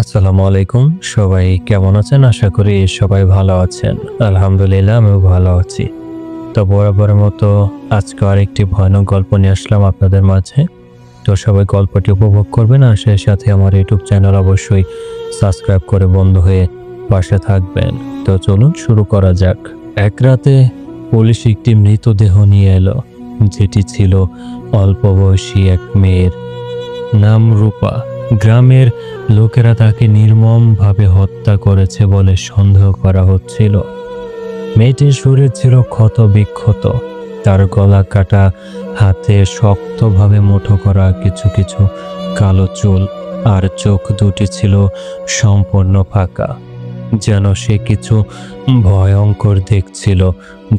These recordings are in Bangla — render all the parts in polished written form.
আসসালামু আলাইকুম। সবাই কেমন আছেন? আশা করি সবাই ভালো আছেন। আলহামদুলিল্লাহ আমিও ভালো আছি। তো বরাবরের মতো আজকে আরেকটি ভয়ানক গল্প নিয়ে আসলাম আপনাদের মাঝে। তো সবাই গল্পটি উপভোগ করবেন আর সেই সাথে আমার ইউটিউব চ্যানেল অবশ্যই সাবস্ক্রাইব করে বন্ধু হয়ে পাশে থাকবেন। তো চলুন শুরু করা যাক। এক রাতে পুলিশ একটি মৃতদেহ নিয়ে এলো, যেটি ছিল অল্প বয়সী এক মেয়ের, নাম রূপা। গ্রামের লোকেরা তাকে নির্মমভাবে হত্যা করেছে বলে সন্দেহ করা হচ্ছিল। মেয়েটির শরীর ছিল ক্ষত বিক্ষত, তার গলা কাটা, হাতে শক্তভাবে মুঠো করা কিছু কিছু কালো চুল, আর চোখ দুটি ছিল সম্পূর্ণ ফাঁকা, যেন সে কিছু ভয়ঙ্কর দেখছিল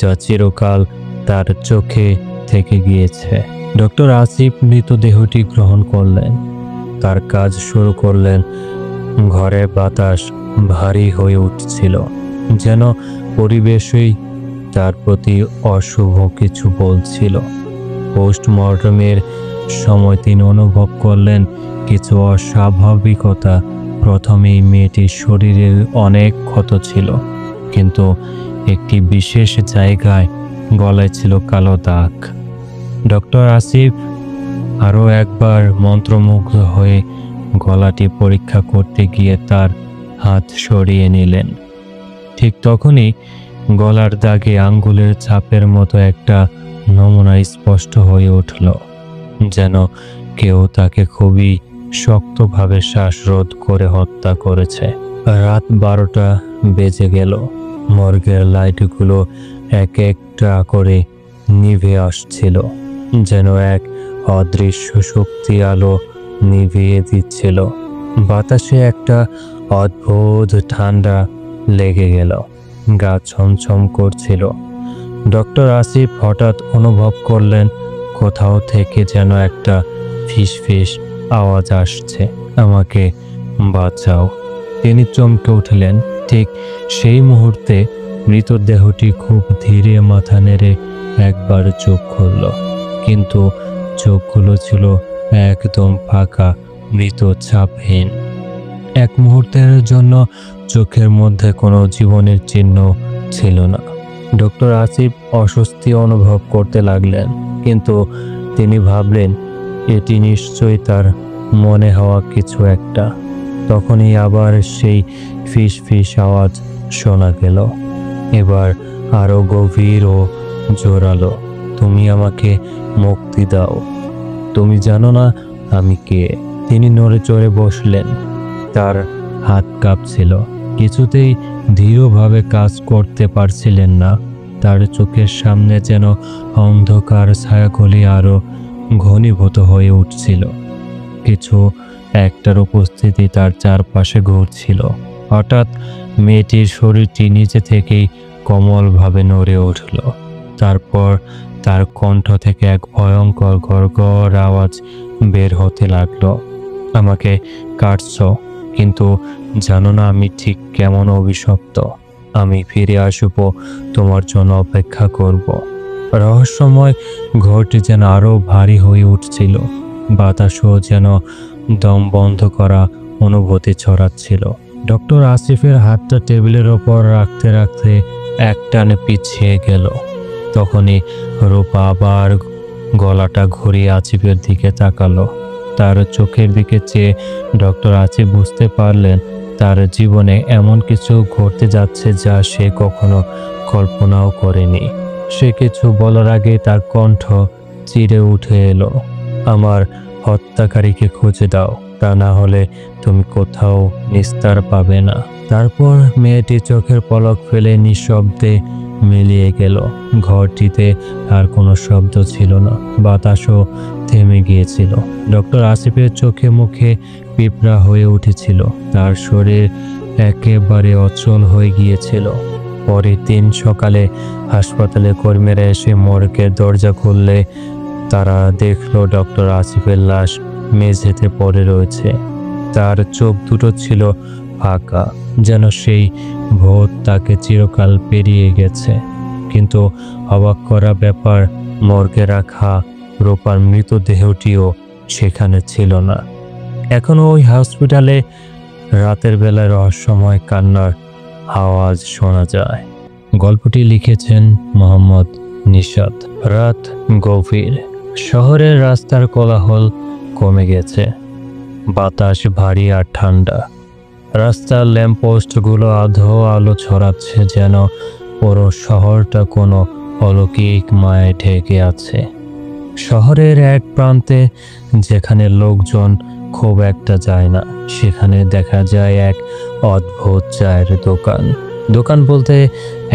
যা চিরকাল তার চোখে থেকে গিয়েছে। ডক্টর আসিফ মৃতদেহটি গ্রহণ করলেন, তার কাজ শুরু করলেন। ঘরে বাতাস ভারী হয়ে উঠছিল, যেন পরিবেশই তার প্রতি অশুভ কিছু বলছিল। পোস্টমর্টমের সময় তিনি অনুভব করলেন কিছু অস্বাভাবিকতা। প্রথমেই মেয়েটির শরীরে অনেক ক্ষত ছিল, কিন্তু একটি বিশেষ জায়গায় গলায় ছিল কালো দাগ। ডক্টর আসিফ আরও একবার মন্ত্রমুগ্ধ হয়ে গলাটি পরীক্ষা করতে গিয়ে তার হাত সরিয়ে নিলেন। ঠিক তখনই গলার দাগে আঙ্গুলের ছাপের মতো একটা নমুনা স্পষ্ট হয়ে উঠল, যেন কেউ তাকে খুবই শক্তভাবে শ্বাসরোধ করে হত্যা করেছে। রাত 12টা বেজে গেল। মর্গের লাইটগুলো এক একটা করে নিভে আসছিল, যেন এক অদৃশ্য শক্তি আলো নিভিয়ে দিচ্ছিল। বাতাসে একটা অদ্ভুত ঠান্ডা লেগে গেল, গা ছমছম করছিল। ডক্টর আসিফ হঠাৎ অনুভব করলেন কোথাও থেকে যেন একটা ফিসফিস আওয়াজ আসছে, আমাকে বাঁচাও। তিনি চমকে উঠলেন। ঠিক সেই মুহূর্তে মৃতদেহটি খুব ধীরে মাথা নেড়ে একবার চোখ খুলল, কিন্তু চোখগুলো ছিল একদম ফাঁকা, মৃত ছাপহীন। এক মুহূর্তের জন্য চোখের মধ্যে কোনো জীবনের চিহ্ন ছিল না। ডক্টর আসিফ অস্বস্তি অনুভব করতে লাগলেন, কিন্তু তিনি ভাবলেন এটি নিশ্চয়ই তার মনে হওয়া কিছু একটা। তখনই আবার সেই ফিস ফিস আওয়াজ শোনা গেল, এবার আরো গভীর ও জোরালো। তুমি আমাকে মুক্তি দাও, তুমি জানো না আমি কে। তিনি নড়ে চড়ে বসলেন, তার হাত কাঁপছিল, কিছুতেই দৃঢ়ভাবে কাজ করতে পারছিলেন না। তার চোখের সামনে যেন অন্ধকার ছায়াগুলি আরো ঘনীভূত হয়ে উঠছিল, কিছু একটার উপস্থিতি তার চারপাশে ঘুরছিল। হঠাৎ মেয়েটির শরীরটি নিচে থেকেই কোমলভাবে নড়ে উঠল, তারপর তার কণ্ঠ থেকে এক ভয়ঙ্কর গড়গড় আওয়াজ বের হতে লাগলো, আমাকে কাটছ, কিন্তু জানো না আমি ঠিক কেমন অভিশপ্ত। আমি ফিরে আসব, তোমার জন্য অপেক্ষা করব। রহস্যময় ঘরটি যেন আরো ভারী হয়ে উঠছিল, বাতাসও যেন দম বন্ধ করা অনুভূতি ছড়াচ্ছিল। ডক্টর আসিফের হাতটা টেবিলের ওপর রাখতে রাখতে একটানে পিছিয়ে গেল। তখনই রূপা আবার গলাটা ঘুরিয়ে আসিফের দিকে তাকালো। তার চোখের দিকে চেয়ে ডক্টর আসিফ বুঝতে পারলেন তার জীবনে এমন কিছু ঘটতে যাচ্ছে যা সে কখনো কল্পনাও করেনি। সে কিছু বলার আগে তার কণ্ঠ চিরে উঠে এলো, আমার হত্যাকারীকে খুঁজে দাও, তা না হলে তুমি কোথাও নিস্তার পাবে না। তারপর মেয়েটি চোখের পলক ফেলে নিঃশব্দে মিলিয়ে গেল। ঘরটিতে আর কোনো শব্দ ছিল না, বাতাসও থেমে গিয়েছিল। ডক্টর আসিফের চোখে মুখে পিঁপড়া হয়ে উঠেছিল, তার শরীর একেবারে অচল হয়ে গিয়েছিল। পরের দিন সকালে হাসপাতালে কর্মীরা এসে মর্গের দরজা খুললে তারা দেখল ডক্টর আসিফের লাশ মেঝেতে পড়ে রয়েছে। তার চোখ দুটো ছিল ফাঁকা, যেন সেই ভূত তাকে চিরকাল পেরিয়ে গেছে। কিন্তু অবাক করা ব্যাপার, মর্গে রাখা রূপার মৃতদেহটিও সেখানে ছিল না। এখনো ওই হসপিটালে রাতের বেলায় রহস্যময় কান্নার আওয়াজ শোনা যায়। গল্পটি লিখেছেন মোহাম্মদ নিশাত। রাত গভীর, শহরের রাস্তার কোলাহল কমে গেছে, বাতাস ভারী আর ঠান্ডা। রাস্তার ল্যাম্পপোস্টগুলো আধো আলো ছড়াচ্ছে, যেন পুরো শহরটা কোনো অলৌকিক মায়ায় ঢেকে আছে। শহরের এক প্রান্তে, যেখানে লোকজন খুব একটা যায় না, সেখানে দেখা যায় এক অদ্ভুত চায়ের দোকান। দোকান বলতে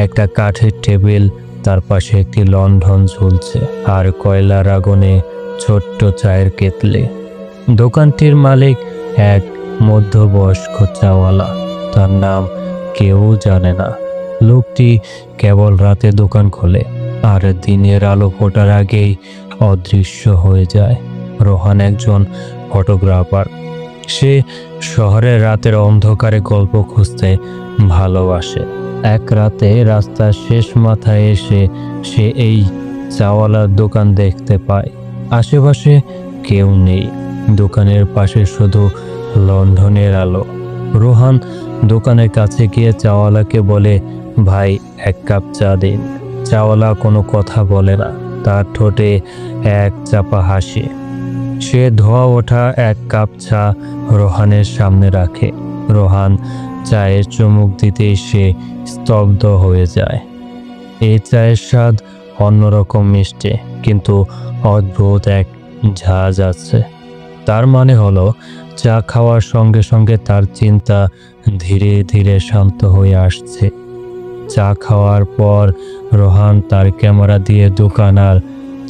একটা কাঠের টেবিল, তার পাশে একটি লণ্ঠন ঝুলছে, আর কয়লার আগুনে ছোট্ট চায়ের কেতলি। দোকানটির মালিক এক মধ্যবয়স্ক চাওয়ালা, তার নাম কেউ জানে না। লোকটি কেবল রাতে দোকান খোলে আর দিনের আলো ফোটার আগেই অদৃশ্য হয়ে যায়। রোহান একজন ফটোগ্রাফার। সে শহরের রাতের অন্ধকারে গল্প খুঁজতে ভালোবাসে। এক রাতে রাস্তার শেষ মাথায় এসে সে এই চাওয়ালার দোকান দেখতে পায়। আশেপাশে কেউ নেই, দোকানের পাশে শুধু লণ্ঠনের আলো। রোহান দোকানের কাছে গিয়ে চাওয়ালাকে বলে, ভাই, এক কাপ চা দিন। চাওয়ালা কোনো কথা বলে না, তার ঠোঁটে এক চাপা হাসি। সে ধোয়া ওঠা এক কাপ চা রোহানের সামনে রাখে। রোহান চায়ের চুমুক দিতেই সে স্তব্ধ হয়ে যায়। এই চায়ের স্বাদ অন্যরকম মিষ্টি, কিন্তু অদ্ভুত এক ঝাঁজ আছে। তার মানে হলো, চা খাওয়ার সঙ্গে সঙ্গে তার চিন্তা ধীরে ধীরে শান্ত হয়ে আসছে। চা খাওয়ার পর রোহান তার ক্যামেরা দিয়ে দোকান আর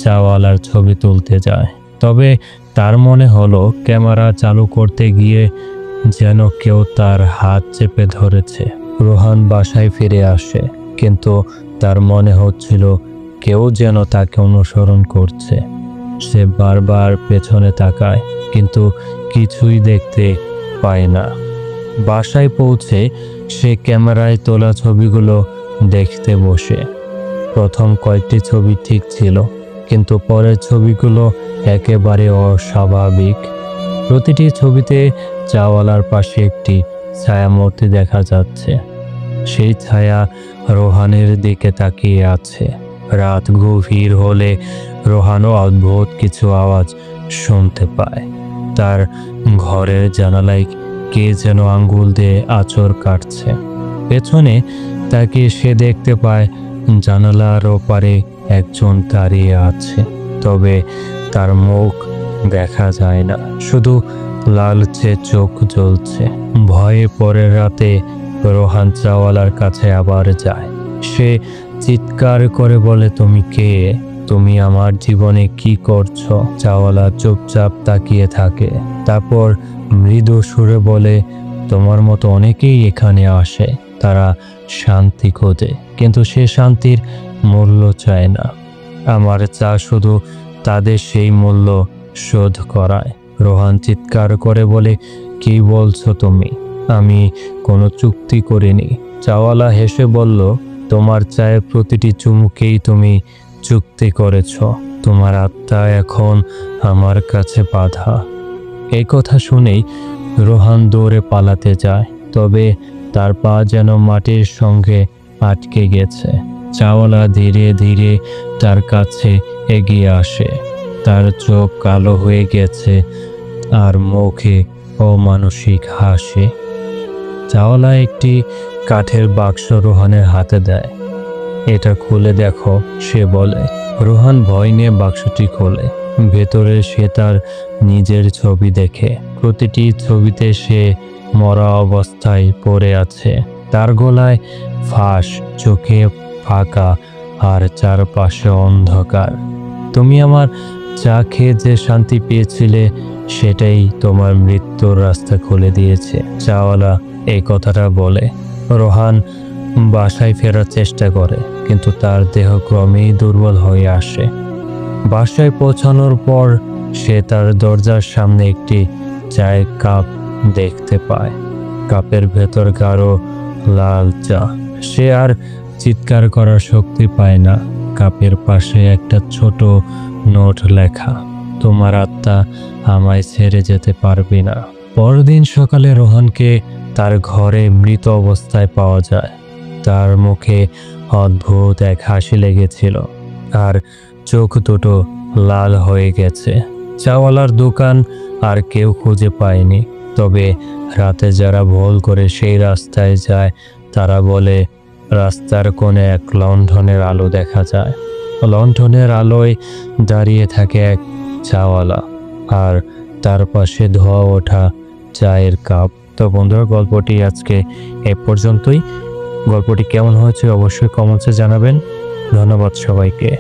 চাওয়ালার ছবি তুলতে যায়। তবে তার মনে হলো, ক্যামেরা চালু করতে গিয়ে যেন কেউ তার হাত চেপে ধরেছে। রোহান বাসায় ফিরে আসে, কিন্তু তার মনে হচ্ছিল কেউ যেন তাকে অনুসরণ করছে। সে বারবার পেছনে তাকায়, কিন্তু কিছুই দেখতে পায় না। বাসায় পৌঁছে সে ক্যামেরায় তোলা ছবিগুলো দেখতে বসে। প্রথম কয়েকটি ছবি ঠিক ছিল, কিন্তু পরের ছবিগুলো একেবারে অস্বাভাবিক। প্রতিটি ছবিতে চাওয়ালার পাশে একটি ছায়ামূর্তি দেখা যাচ্ছে। সেই ছায়া রোহানের দিকে তাকিয়ে আছে। রাত গভীর হলে রোহানও অদ্ভুত কিছু আওয়াজ শুনতে পায়। তার ঘরের জানালায় কে যেন আঙ্গুল দিয়ে আঁচড় কাটছে। পেছনে তাকে সে দেখতে পায় জানালার ওপারে একজন দাঁড়িয়ে আছে, তবে তার মুখ দেখা যায় না, শুধু লালচে চোখ জ্বলছে। ভয়ে পরের রাতে রোহান চাওয়ালার কাছে আবার যায়। সে চিৎকার করে বলে, তুমি কে? তুমি আমার জীবনে কি করছো? চাওয়ালা চুপচাপ তাকিয়ে থাকে, তারপর মৃদু সুরে বলে, তোমার মতো অনেকেই এখানে আসে, তারা শান্তি খোঁজে, কিন্তু সে শান্তির মূল্য চায় না। আমার চা শুধু তাদের সেই মূল্য শোধ করায়। রোহান চিৎকার করে বলে, কি বলছো তুমি? আমি কোনো চুক্তি করিনি। চাওয়ালা হেসে বলল, তোমার চায়ের প্রতিটি চুমুকেই তুমি চুক্তি করেছ। তোমার আত্মা এখন আমার কাছে বাধা। এই কথা শুনেই রোহান দৌড়ে পালাতে যায়, তবে তার পা যেন মাটির সঙ্গে আটকে গেছে। চাওয়ালা ধীরে ধীরে তার কাছে এগিয়ে আসে। তার চোখ কালো হয়ে গেছে আর মুখে অমানসিক হাসি। চাওয়ালা একটি কাঠের বাক্স রোহানের হাতে দেয়। এটা খুলে দেখো, সে বলে। রোহান ভয় নিয়ে বাক্সটি খোলে। ভেতরে সে তার নিজের ছবি দেখে। প্রতিটি ছবিতে সে মরা অবস্থায় পড়ে আছে। তার গলায় ফাঁস, চোখে ফাঁকা আর চারপাশে অন্ধকার। তুমি আমার চা খেয়ে যে শান্তি পেয়েছিলে, সেটাই তোমার মৃত্যুর রাস্তা খুলে দিয়েছে। চাওয়ালা এই কথাটা বলে। রোহান বাসায় ফেরার চেষ্টা করে, কিন্তু তার দেহ ক্রমেই দুর্বল হয়ে আসে। বাসায় পৌঁছানোর পর সে তার দরজার সামনে একটি চায়ের কাপ দেখতে পায়। কাপের ভেতর গাঢ় লাল চা। সে আর চিৎকার করার শক্তি পায় না। কাপের পাশে একটা ছোট নোট লেখা, তোমার আত্মা আমায় ছেড়ে যেতে পারবে না। পরদিন সকালে রোহানকে তার ঘরে মৃত অবস্থায় পাওয়া যায়। তার মুখে অদ্ভুত এক হাসি লেগেছিল আর চোখ দুটো লাল হয়ে গেছে। চাওয়ালার দোকান আর কেউ খুঁজে পায়নি, তবে রাতে যারা ভুল করে সেই রাস্তায় যায় তারা বলে রাস্তার কোণে এক লণ্ঠনের আলো দেখা যায়। লণ্ঠনের আলোয় দাঁড়িয়ে থাকে এক চাওয়ালা আর তার পাশে ধোয়া ওঠা চায়ের কাপ। তো বন্ধুরা, গল্পটি আজকে এ পর্যন্তই। গল্পটি কেমন হয়েছে অবশ্যই কমেন্টসে জানাবেন। ধন্যবাদ সবাইকে।